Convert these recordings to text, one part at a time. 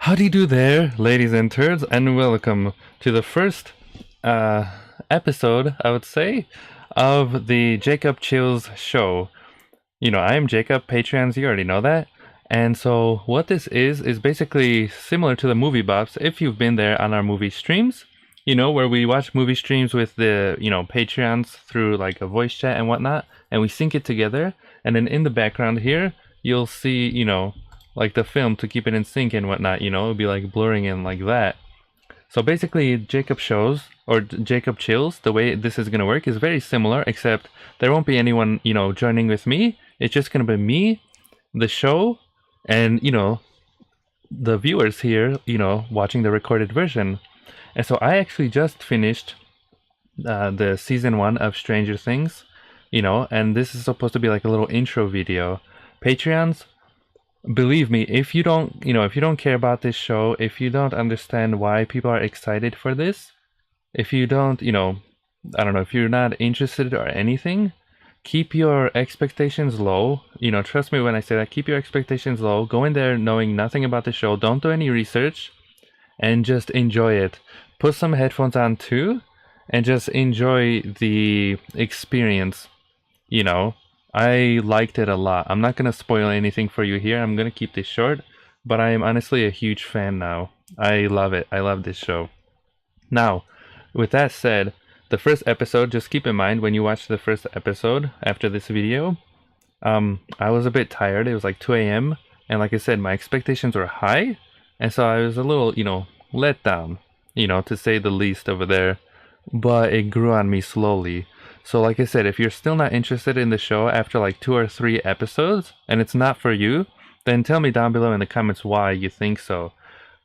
How do you do there, ladies and turds, and welcome to the first episode, I would say, of the Jakub Chills show. I am Jacob, Patreons, you already know that. And so, what this is basically similar to the movie bops if you've been there on our movie streams, where we watch movie streams with the, Patreons through like a voice chat and whatnot, and we sync it together. And then in the background here, you'll see, like the film to keep it in sync and whatnot, it'll be like blurring in like that. So basically, Jacob shows or Jacob chills. The way this is gonna work is very similar, except there won't be anyone, joining with me. It's just gonna be me, the show, and the viewers here, watching the recorded version. And so I actually just finished the season 1 of Stranger Things, and this is supposed to be like a little intro video. Patreons, believe me, if you don't care about this show, if you don't understand why people are excited for this, if you don't, I don't know, if you're not interested or anything, keep your expectations low. Trust me when I say that, keep your expectations low. Go in there knowing nothing about the show. Don't do any research and just enjoy it. Put some headphones on too and just enjoy the experience. I liked it a lot. I'm not going to spoil anything for you here. I'm going to keep this short, but I am honestly a huge fan now. I love it. I love this show. Now, with that said, the first episode, just keep in mind when you watch the first episode after this video, I was a bit tired. It was like 2 a.m. And like I said, my expectations were high. And so I was a little, let down, to say the least over there. But it grew on me slowly. So like I said, if you're still not interested in the show after like 2 or 3 episodes, and it's not for you, then tell me down below in the comments why you think so.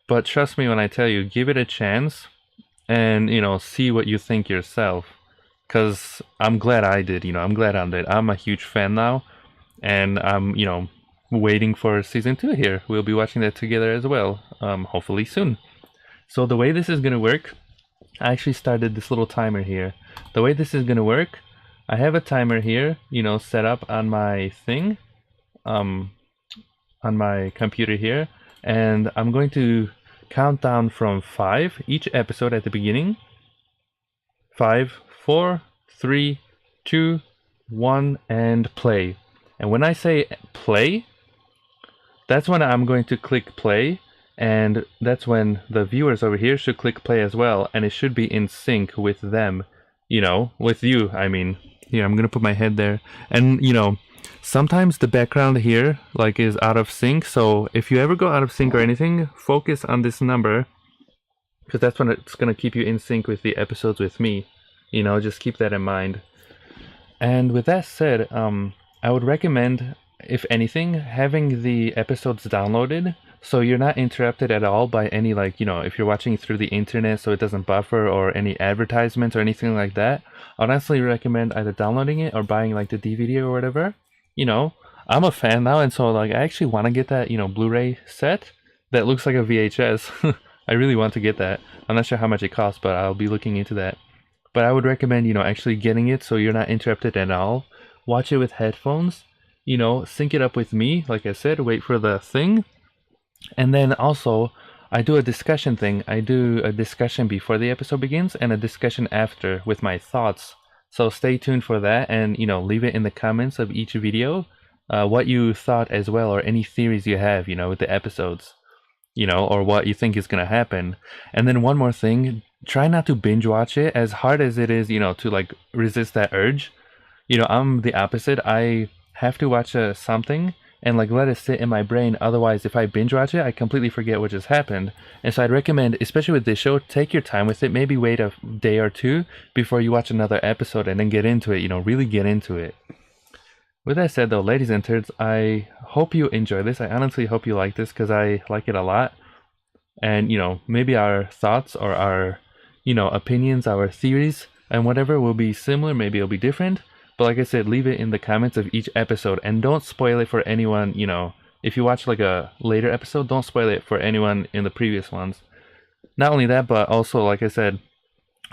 But trust me when I tell you, give it a chance and, see what you think yourself. Because I'm glad I did, I'm glad I did. I'm a huge fan now, and I'm, waiting for season 2 here. We'll be watching that together as well, hopefully soon. So the way this is going to work, I actually started this little timer here. The way this is going to work, I have a timer here, set up on my thing, on my computer here, and I'm going to count down from 5 each episode at the beginning. 5, 4, 3, 2, 1, and play. And when I say play, that's when I'm going to click play. And that's when the viewers over here should click play as well, and it should be in sync with them, with you, I mean. Here, I'm gonna put my head there. And, sometimes the background here, like, is out of sync, so if you ever go out of sync or anything, focus on this number, because that's when it's gonna keep you in sync with the episodes with me. Just keep that in mind. And with that said, I would recommend, if anything, having the episodes downloaded, so you're not interrupted at all by any, like, if you're watching through the internet so it doesn't buffer or any advertisements or anything like that. I'd honestly recommend either downloading it or buying like the DVD or whatever. I'm a fan now, and so like I actually want to get that, Blu-ray set that looks like a VHS. I really want to get that. I'm not sure how much it costs, but I'll be looking into that. But I would recommend, actually getting it so you're not interrupted at all. Watch it with headphones, sync it up with me, like I said, wait for the thing. And then also, I do a discussion thing. I do a discussion before the episode begins and a discussion after with my thoughts. So stay tuned for that, and leave it in the comments of each video what you thought as well, or any theories you have, with the episodes, or what you think is going to happen. And then one more thing, try not to binge watch it as hard as it is, to like resist that urge. I'm the opposite. I have to watch something and like let it sit in my brain. Otherwise, if I binge watch it, I completely forget what just happened. And so I'd recommend, especially with this show, take your time with it. Maybe wait a day or two before you watch another episode and then get into it, really get into it. With that said though, ladies and turds, I hope you enjoy this. I honestly hope you like this, because I like it a lot. And, maybe our thoughts or our, opinions, our theories and whatever will be similar. Maybe it'll be different. But like I said, leave it in the comments of each episode, and don't spoil it for anyone, if you watch like a later episode, don't spoil it for anyone in the previous ones. Not only that, but also, like I said,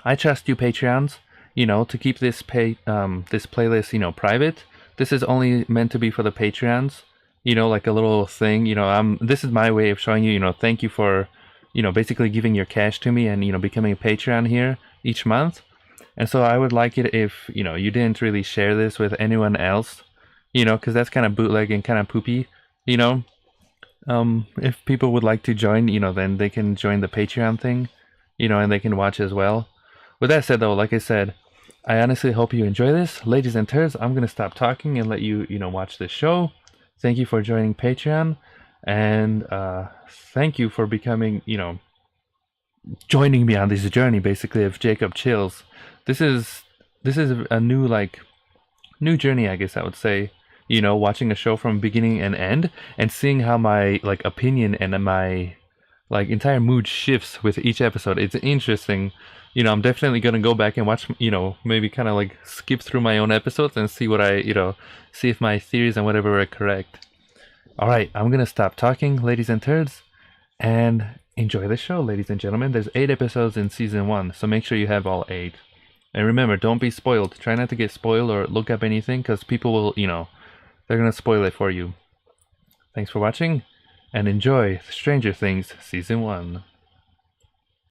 I trust you Patreons, to keep this playlist, private. This is only meant to be for the Patreons, like a little thing. This is my way of showing you, thank you for, basically giving your cash to me and, becoming a Patreon here each month. And so I would like it if, you didn't really share this with anyone else, because that's kind of bootleg and kind of poopy, you know. If people would like to join, then they can join the Patreon thing, and they can watch as well. With that said, though, like I said, I honestly hope you enjoy this. Ladies and turds, I'm going to stop talking and let you, watch this show. Thank you for joining Patreon. And thank you for becoming, joining me on this journey, basically, of Jakub Chills. This is a new journey, I guess I would say. Watching a show from beginning and end, and seeing how my opinion and my entire mood shifts with each episode. It's interesting. I'm definitely gonna go back and watch, maybe kind of skip through my own episodes and see what I, see if my theories and whatever are correct. All right, I'm gonna stop talking, ladies and turds, and enjoy the show, ladies and gentlemen. There's 8 episodes in season 1, so make sure you have all 8. And remember, don't be spoiled. Try not to get spoiled or look up anything, because people will, they're gonna spoil it for you. Thanks for watching, and enjoy Stranger Things Season 1.